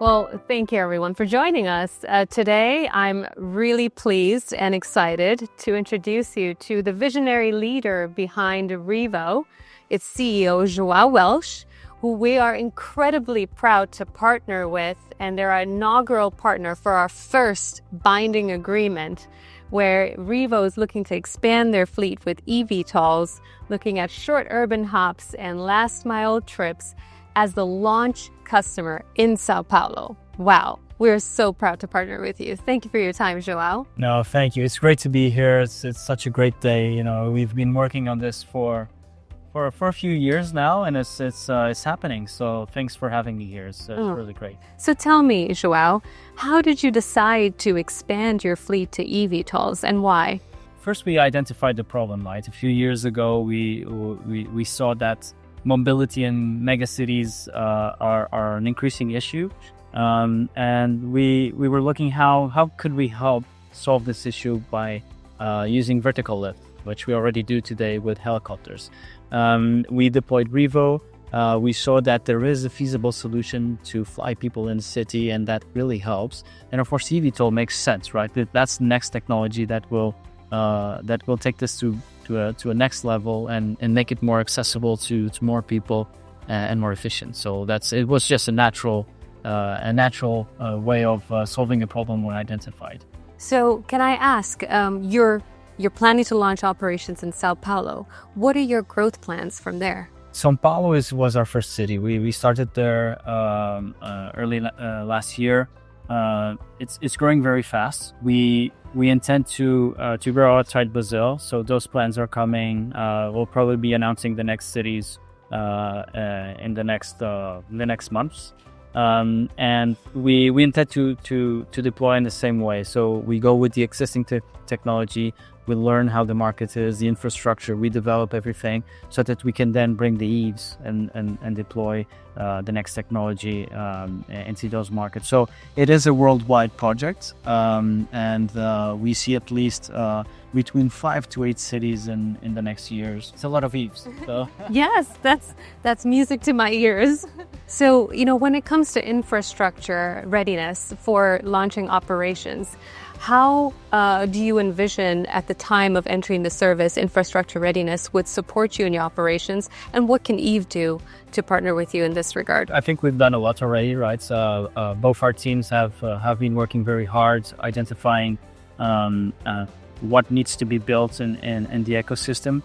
Well, thank you everyone for joining us. Today, I'm really pleased and excited to introduce you to the visionary leader behind Revo, its CEO, João Welsh, who we are incredibly proud to partner with, and they're our inaugural partner for our first binding agreement, where Revo is looking to expand their fleet with eVTOLs, looking at short urban hops and last mile trips as the launch customer in São Paulo. Wow, we're so proud to partner with you. Thank you for your time, João. No, thank you. It's great to be here. It's such a great day. You know, we've been working on this for a few years now, and it's happening. So thanks for having me here. It's really great. So tell me, João, how did you decide to expand your fleet to eVTOLs and why? First, we identified the problem, right? A few years ago, we saw that mobility in megacities are an increasing issue, and we were looking how could we help solve this issue by using vertical lift, which we already do today with helicopters. We deployed Revo. We saw that there is a feasible solution to fly people in the city, and that really helps. And of course, eVTOL makes sense, right? That's the next technology that will take this to a next level and make it more accessible to more people and more efficient. So it was just a natural way of solving a problem we identified. So can I ask, you're planning to launch operations in São Paulo. What are your growth plans from there? São Paulo was our first city. We started there early last year. It's growing very fast. We intend to grow outside Brazil, so those plans are coming. We'll probably be announcing the next cities in the next months, and we intend to deploy in the same way. So we go with the existing technology. We learn how the market is, the infrastructure. We develop everything so that we can then bring the eaves and deploy the next technology into those markets. So it is a worldwide project, and we see at least between 5 to 8 cities in the next years. It's a lot of eaves. So. Yes, that's music to my ears. So, when it comes to infrastructure readiness for launching operations, how do you envision at the time of entering the service infrastructure readiness would support you in your operations, and what can Eve do to partner with you in this regard? I think we've done a lot already, right? So, both our teams have been working very hard identifying what needs to be built in the ecosystem,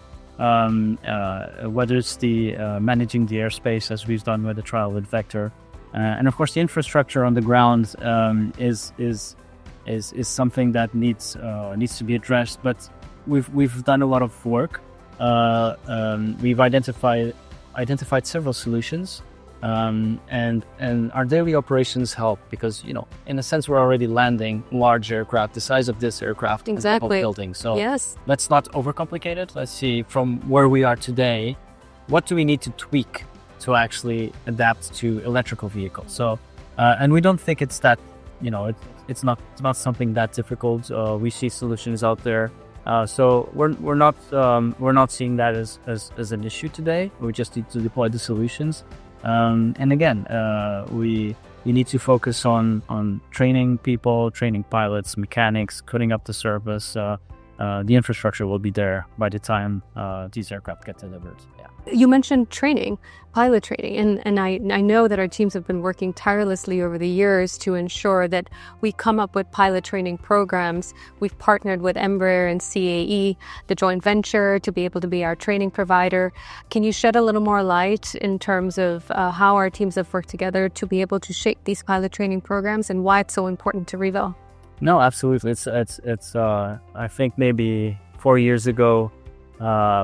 whether it's the managing the airspace as we've done with the trial with Vector, and of course the infrastructure on the ground is something that needs to be addressed. But we've done a lot of work. We've identified several solutions, and our daily operations help because in a sense we're already landing large aircraft the size of this aircraft exactly building. So yes, let's not overcomplicate it. Let's see from where we are today, what do we need to tweak to actually adapt to electrical vehicles. So and we don't think it's that it's not something that difficult. We see solutions out there, so we're not seeing that as an issue today. We just need to deploy the solutions, and again, we need to focus on training people, training pilots, mechanics, cutting up the service. The infrastructure will be there by the time these aircraft get delivered. Yeah. You mentioned training, pilot training, and I know that our teams have been working tirelessly over the years to ensure that we come up with pilot training programs. We've partnered with Embraer and CAE, the joint venture, to be able to be our training provider. Can you shed a little more light in terms of how our teams have worked together to be able to shape these pilot training programs and why it's so important to Revo? No, absolutely. It's I think maybe 4 years ago,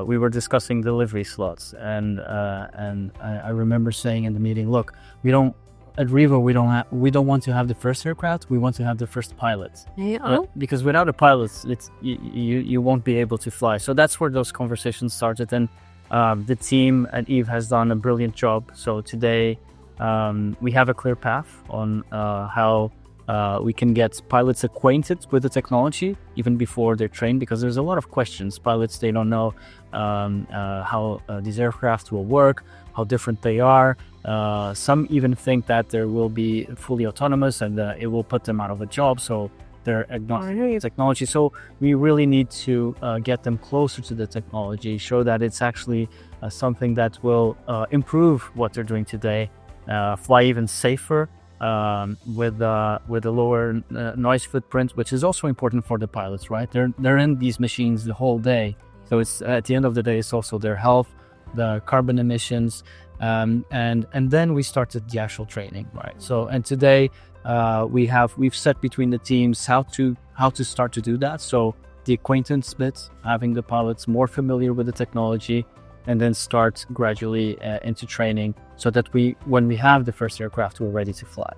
we were discussing delivery slots, and I remember saying in the meeting, look, at Revo we don't want to have the first aircraft, we want to have the first pilot. Yeah. Because without a pilot, you won't be able to fly. So that's where those conversations started, and the team at Eve has done a brilliant job. So today we have a clear path on how we can get pilots acquainted with the technology even before they're trained, because there's a lot of questions. Pilots, they don't know how these aircraft will work, how different they are. Some even think that there will be fully autonomous and it will put them out of a job, so they're agnostic to technology. So we really need to get them closer to the technology, show that it's actually something that will improve what they're doing today, fly even safer, with a lower noise footprint, which is also important for the pilots, right? They're in these machines the whole day, so it's at the end of the day, it's also their health, the carbon emissions, and then we started the actual training, right? So, and today we've set between the teams how to start to do that. So the acquaintance bit, having the pilots more familiar with the technology, and then start gradually into training, so that when we have the first aircraft, we're ready to fly.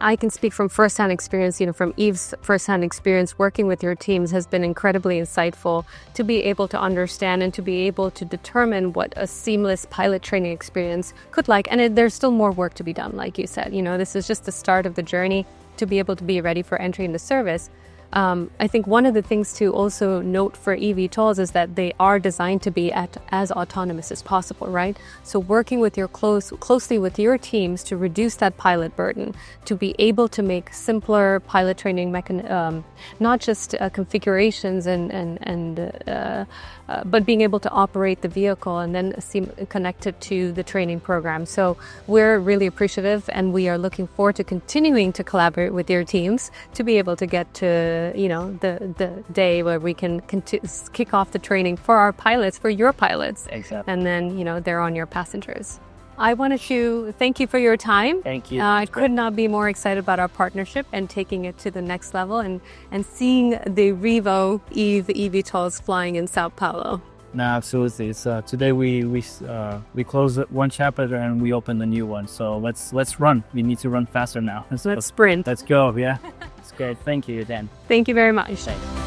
I can speak from firsthand experience, from Yves' firsthand experience working with your teams has been incredibly insightful to be able to understand and to be able to determine what a seamless pilot training experience could like. And there's still more work to be done, like you said. This is just the start of the journey to be able to be ready for entry into service. I think one of the things to also note for eVTOLs is that they are designed to be as autonomous as possible, right? So working with closely with your teams to reduce that pilot burden, to be able to make simpler pilot training not just configurations but being able to operate the vehicle and then connect it to the training program. So we're really appreciative, and we are looking forward to continuing to collaborate with your teams to be able to get to the day where we can kick off the training for our pilots, for your pilots. Exactly. And then they're on your passengers. I wanted to thank you for your time. Thank you. I could not be more excited about our partnership and taking it to the next level and seeing the Revo eVTOLs flying in São Paulo. No, absolutely. It's today we close one chapter and we open the new one. So let's run. We need to run faster now. Let's sprint. Let's go. Yeah. Let's go. Thank you, Dan. Thank you very much. Thanks.